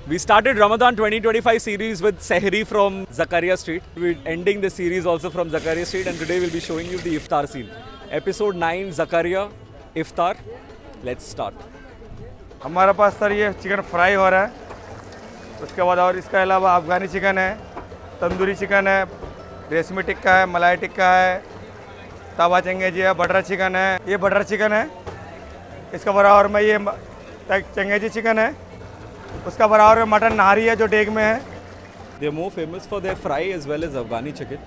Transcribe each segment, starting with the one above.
We started Ramadan 2025 series with Sehri from Zakaria Street. We're ending the series also from Zakaria Street, and today we'll be showing you the iftar scene. Episode 9 Zakaria Iftar. Let's start. हमारे पास sir ये chicken fry हो रहा है, उसके बाद और इसके अलावा अफ़गानी चिकन है, तंदूरी चिकन है, रेशमी टिक्का है, मलाई टिक्का है, तवा चंगेजी है, बटर चिकन है, ये बटर चिकन है, इसका बराबर में ये चंगेजी चिकन है, उसका बराबर में मटन नहारी है जो डेग में है. They're more famous for their fry as well as Afghani chicken.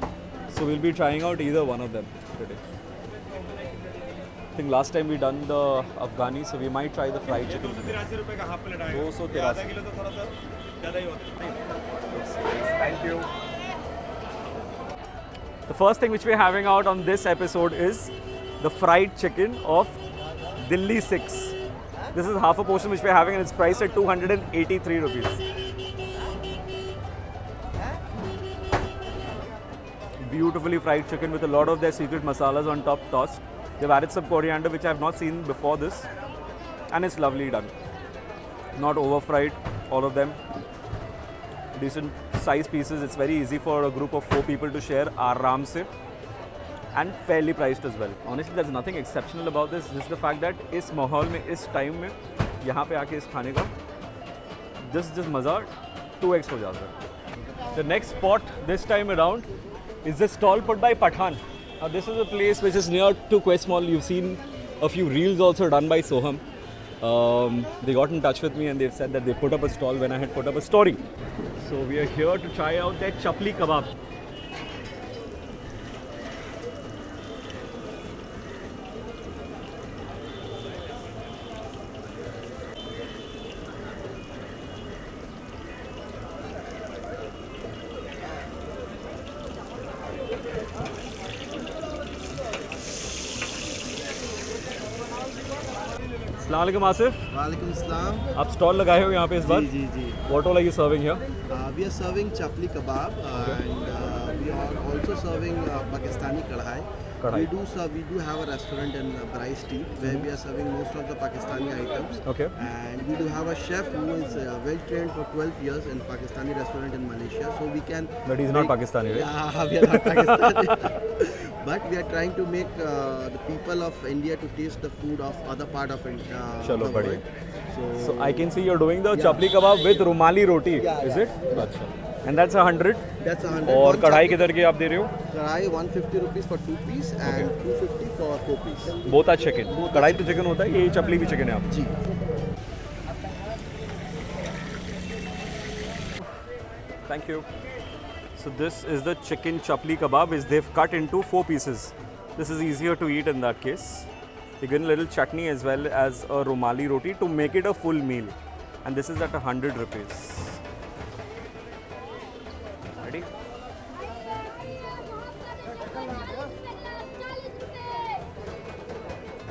So we'll be trying out either one of them today. I think last time we done the Afghani, so we might try the fried chicken. 283 रुपये का half plate आएगा. 283. आधा kilo तो थोड़ा सा ज़्यादा ही होता है. Thank you. The first thing which we're having out on this episode is the fried chicken of Delhi 6. This is half a portion which we're having and it's priced at 283 rupees. Beautifully fried chicken with a lot of their secret masalas on top tossed. They've added some coriander which I have not seen before this, and it's lovely done. Not over fried, all of them. Decent size pieces. It's very easy for a group of 4 people to share aram se, and fairly priced as well. Honestly, there's nothing exceptional about this. Just the fact that इस माहौल में, इस time में यहाँ पे आके इस खाने का just मज़ा 2x हो जाता है. The next spot this time around is the stall put by Pathan. Now this is a place which is near to Quest Mall. You've seen a few reels also done by Soham. They got in touch with me and they've said that they put up a stall when I had put up a story. So we are here to try out their chapli kebab. Assalamualaikum Asif. Walaikum Assalam. आप stall लगाए हो यहाँ पे इस बार? जी जी. What all are you serving here? We are serving chapli kebab and we are also serving Pakistani kadhai. Kadhai. We do have a restaurant in Bryce Street where we are serving most of the Pakistani items. Okay. And we do have a chef who is well trained for 12 years in Pakistani restaurant in Malaysia, so we can. But he's not Pakistani, right? Yeah, we are not Pakistani. But we are trying to make the people of India to taste the food of other part of India. Chalo, the बढ़िया. world. So I can see you're doing the chapli kebab with rumali roti, Yeah, is yeah. it? अच्छा. And that's 100. That's 100. और One कढ़ाई chapli- किधर की आप दे रहे हो? Karai 150 rupees for 2 piece and 250 for 4 piece. Both are chicken. कढ़ाई तो चिकन होता है, ये चपली भी चिकन है आप. जी. Thank you. So this is the chicken chapli kebab. Is they've cut into 4 pieces. This is easier to eat in that case. You get a little chutney as well as a rumali roti to make it a full meal. And this is at 100 rupees. Ready?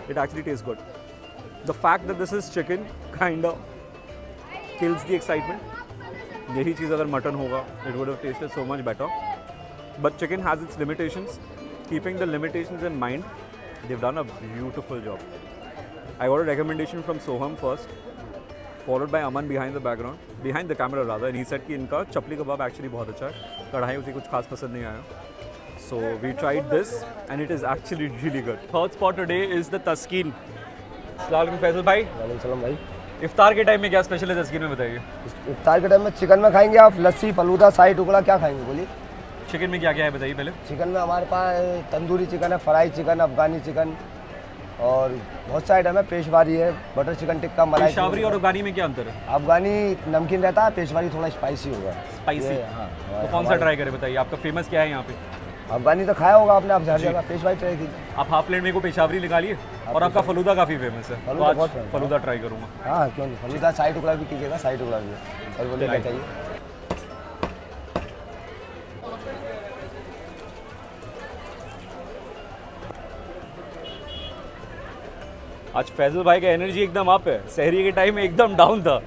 It actually tastes good. The fact that this is chicken kind of kills the excitement. यही चीज़ अगर mutton होगा, it would have tasted so much better. But chicken has its limitations. Keeping the limitations in mind, they've done a beautiful job. I got a recommendation from Soham first, followed by Aman behind the camera rather, and he said कि इनका चपली कबाब actually बहुत अच्छा है. कढ़ाई उसे कुछ खास पसंद नहीं आया. So we tried this and it is actually really good. Third spot today is the Taskeen. अस्सलाम वालेकुम फैसल भाई. वालेकुम भाई. इफ्तार के टाइम में क्या स्पेशल है तस्कीन में बताइए. इफ्तार के टाइम में चिकन में खाएंगे आप, लस्सी, फलूदा, शाही टुकड़ा, क्या खाएंगे बोलिए. चिकन में क्या क्या है बताइए पहले. चिकन में हमारे पास तंदूरी चिकन है, फ्राई चिकन, अफगानी चिकन और बहुत सा आइटम है. पेशवारी है, बटर चिकन टिक्का, मलाई. पेशावरी और अफगानी में क्या अंतर है? अफगानी नमकीन रहता है, पेशवारी थोड़ा स्पाइसी होगा. स्पाइसी. हाँ. तो कौन सा ट्राई करें बताइए. आपका फेमस क्या है यहाँ पे? अफगानी तो खाया होगा आपने, आप हर जगह. पेशवारी ट्राई कीजिए. आप हाफ प्लेट में को पेशावरी निकालिए. और आपका फलूदा काफ़ी फेमस है. फलूदा तो आज बहुत famous है. फलूदा ट्राई करूँगा. हाँ क्यों नहीं, फलूदा शाही टुकड़ा भी कीजिएगा. शाही टुकड़ा भी है. और बोलिए क्या चाहिए. आज फैजल भाई का एनर्जी एकदम अप है. सहरी के टाइम में एकदम डाउन था.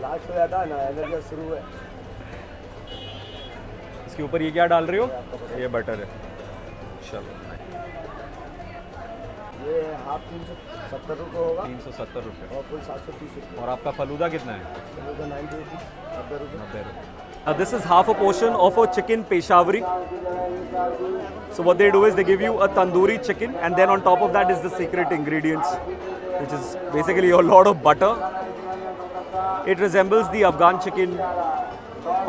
लास्ट हो जाता है ना, एनर्जी शुरू है. इसके ऊपर ये क्या डाल रहे हो? ये बटर है. चलो ये हाफ 370 रुपये होगा 370 रुपये। और फुल 730 रुपये। और आपका फलूदा कितना है? चलो तो 90 रुपीज़ 90 रुपये। 90 रुपये। This is half a portion of a chicken Peshawari. So what they do is they give you a tandoori chicken, and then on top of that is the secret ingredients, which is basically a lot of butter. It resembles the Afghan chicken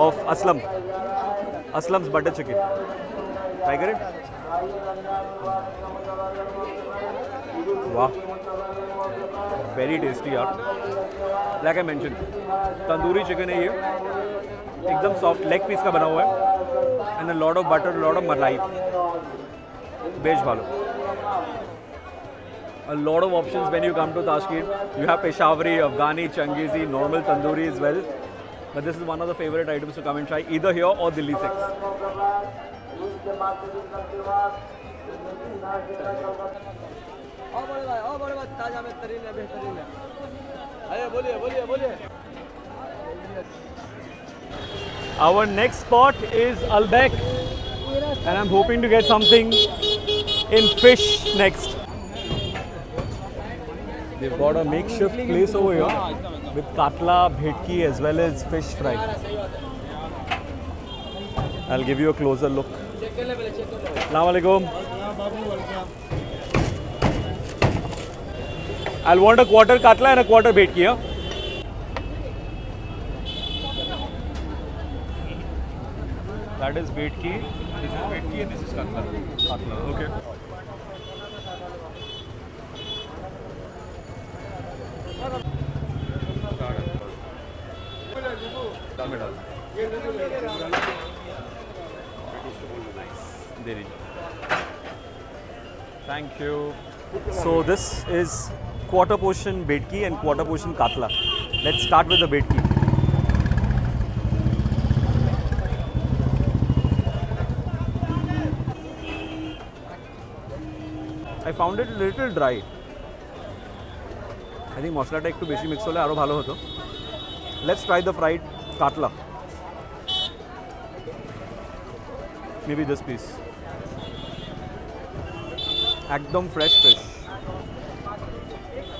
of Aslam's butter chicken. Try it. Wow. Very tasty यार. Like I mentioned, tandoori chicken है ये, एकदम soft leg piece का बना हुआ है, and a lot of butter, lot of मलाई. Beige भालो. A lot of options when you come to Tashkent. You have Peshawari, Afghani, Changizi, normal tandoori as well. But this is one of the favorite items to come and try either here or Delhi 6. और बड़े भाई ताज़ा बेहतरीन है बेहतरीन है। अरे बोलिए बोलिए बोलिए। Our next spot is Albek, and I'm hoping to get something in fish next. They've got a makeshift place over here with katla, bhetki as well as fish fry. I'll give you a closer look. Assalamu alaikum. I'll want a quarter katla and a quarter bhetki, huh? That is bhetki. This is bhetki and this is katla. Katla, okay. Thank you. So this is quarter portion bhetki and quarter portion katla. Let's start with the bhetki. I found it a little dry. I think মশলাটা একটু বেশি mix হলে আরো ভালো হতো. Let's try the fried katla. Maybe this piece. Ekdam fresh fish.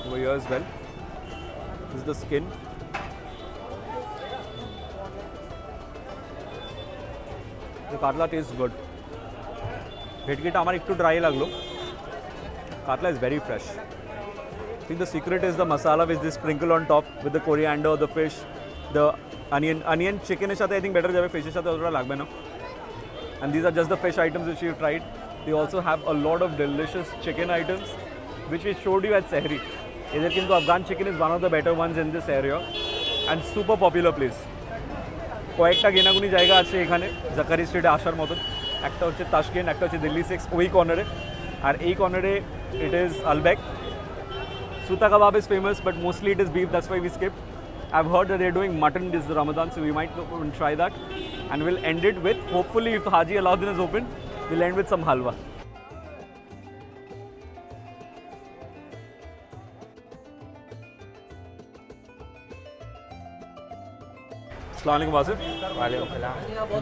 Over here as well. This is the skin. The katla tastes good. ভেটকিটা আমার একটু dry লাগলো. Katla is very fresh. I think the secret is the masala which they sprinkle on top with the coriander, the fish, the onion. Onion chicken এর সাথে I think better যাবে, fish এর সাথে অতটা লাগবে না. And these are just the fish items which we've tried. They also have a lot of delicious chicken items which we showed you at Sehri. Either kintu Afghan chicken is one of the better ones in this area and super popular place. কয়েকটা গেনাগুনি জায়গা আছে এখানে জাকারি স্ট্রিটে আসার মতন. একটা হচ্ছে তাশকেন্ট, একটা হচ্ছে দিল্লি 6 ওই কর্নারে, আর এই কর্নারে it is Albek. Suta kebab is famous, but mostly it is beef. That's why we skipped. I've heard that they're doing mutton this Ramadan, so we might go and try that. And we'll end it with, hopefully, if Haji Alauddin is open, we'll end with some halwa. अस्सलाम वालेकुम वासिफ. वालेकुम सलाम।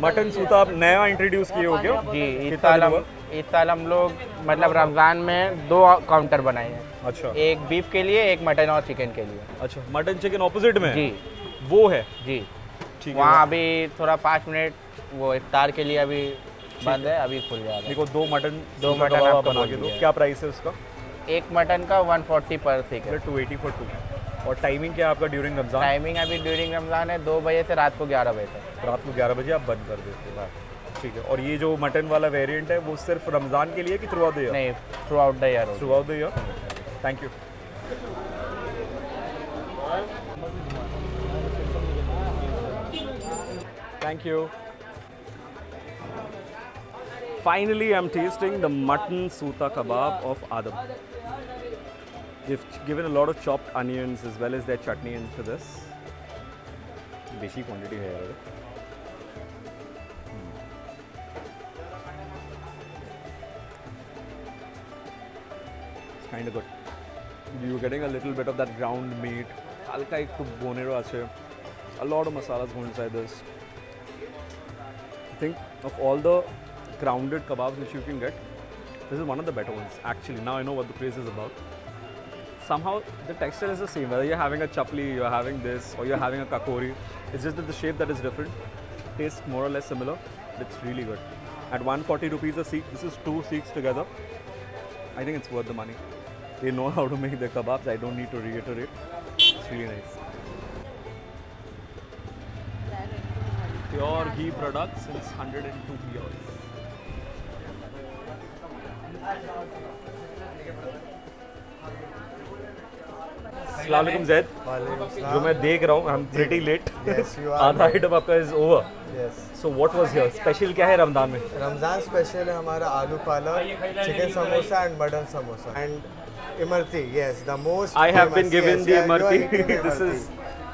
Mutton सूता आप नया introduce किए हो क्या? जी, कितना दिन हुआ? इस साल हम लोग मतलब रमज़ान में 2 काउंटर बनाए हैं, अच्छा एक बीफ के लिए, एक मटन और चिकन के लिए। अच्छा, मटन चिकन ऑपोजिट में है? जी वो है, जी। ठीक है. वहाँ अभी थोड़ा 5 मिनट वो इफ्तार के लिए अभी बंद है, अभी खुल जाएगा। देखो दो मटन दो सूता मटन कबाब आपको बना बोल के दो. दिया है। क्या प्राइस है उसका? एक मटन का 140 पर ठीक है। 280 for 2. और टाइमिंग क्या है आपका ड्यूरिंग रमजान? टाइमिंग अभी ड्यूरिंग रमज़ान है 2 बजे से रात को 11 बजे तक। रात को 11 बजे आप बंद कर देते हो. ठीक है. और ये जो मटन वाला वेरिएंट है वो सिर्फ रमजान के लिए कि थ्रू आउट द ईयर? नहीं, through out the year. Through out the year. Thank you. Thank you. Finally, I'm tasting the mutton Suta kebab of Adam. They've given a lot of chopped onions as well as their chutney into this. Beshi quantity hai yaar. It's kind of good. You're getting a little bit of that ground meat. Halka ekটু bonero ache. A lot of masalas going inside this. I think of all the grounded kebabs which you can get, This is one of the better ones, actually. Now I know what the craze is about. Somehow the texture is the same, whether you're having a chapli, you're having this, or you're having a kakori. It's just that the shape that is different. Tastes more or less similar. It's really good. At 140 rupees a seek, this is 2 seeks together. I think it's worth the money. They know how to make their kebabs. I don't need to reiterate. It's really nice. Pure ghee products since 102 years. अस्सलाम वालेकुम ज़ैद, जो मैं देख रहा हूँ, I'm pretty late. Yes, you are आधा late. Item आपका is over. Yes. So what was here? Special क्या है रमजान में? रमज़ान स्पेशल है हमारा आलू पालक, chicken samosa and mutton samosa and Imarti. Yes, the most. I have been famous, given yes, the yeah, you are imarti. eating This imarti. is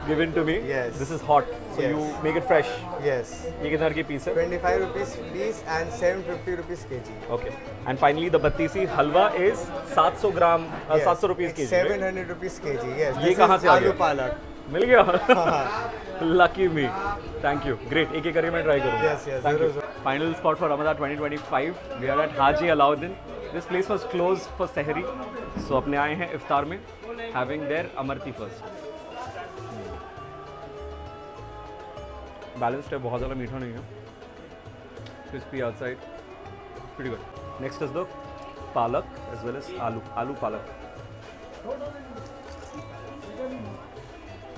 given to me. Yes. This is hot. So Yes. you make it fresh. Yes. ये कितना की piece है? 25 rupees piece and 750 rupees kg. Okay. And finally the Battisi halwa is 700 gram, 700 rupees kg. right? 700 rupees kg. Yes. ये This कहाँ is से आ आलू गया? पालक. मिल गया? Lucky me. Thank you. Great. एक करके मैं try करूँगा. Yes, yes, Thank you. जरूर, Final spot for Ramadan 2025. We are at Haji Alauddin. This place was closed for Sehri. So अपने आए हैं इफ्तार में. Having their amriti first. Balanced है, बहुत ज़्यादा मीठा नहीं है. Crispy outside. Pretty good. Next is the palak as well as aloo palak.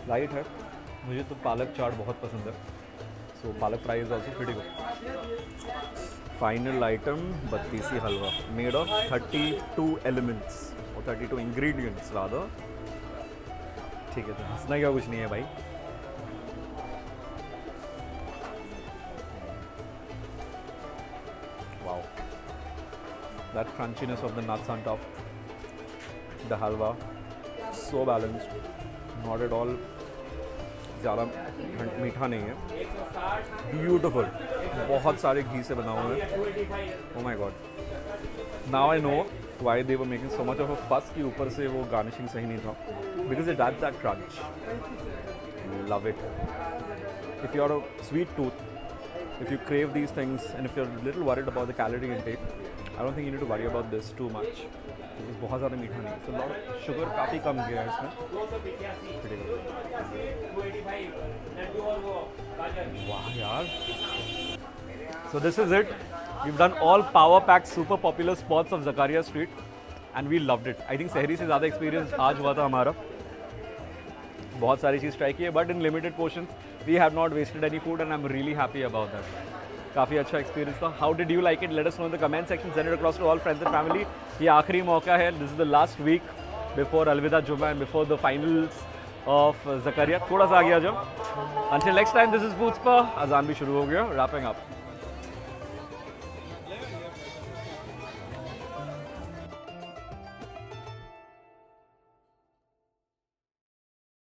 Light है. मुझे तो पालक चाट बहुत पसंद है. So palak fry is also pretty good. Final item Battisi halwa made of 32 elements or 32 ingredients rather. ठीक है, तो हंसना क्या कुछ नहीं है भाई. Wow. That crunchiness of the nuts on top. The halwa. So balanced. Not at all ज़्यादा मीठा नहीं है. Beautiful. बहुत सारे घी से बना हुआ है. Oh my god. Now I know why they were making so much of a fuss कि ऊपर से वो garnishing सही नहीं था. Because it adds that crunch. Love it. If you're a sweet tooth, if you crave these things and if you're a little worried about the calorie intake, I don't think you need to worry about this too much. Because बहुत ज़्यादा मीठा नहीं है. So lot of sugar काफ़ी कम गया है इसमें. Pretty good. वाह यार. So this is it. We've done all power packed super popular spots of Zakaria Street and we loved it. I think सहरी से ज़्यादा experience आज हुआ था हमारा. बहुत सारी चीज़ ट्राई की है but in limited portions. We have not wasted any food and I am really happy about that. काफ़ी अच्छा एक्सपीरियंस था. How did you like it? Let us know in the comment section. Send it across to all friends and family. ये आखिरी मौका है. This is the last week before Alvida Juma and before the finals of Zakaria. थोड़ा सा आ गया जब. Until next time, this is foods पर. अजान भी शुरू हो गया. Wrapping up.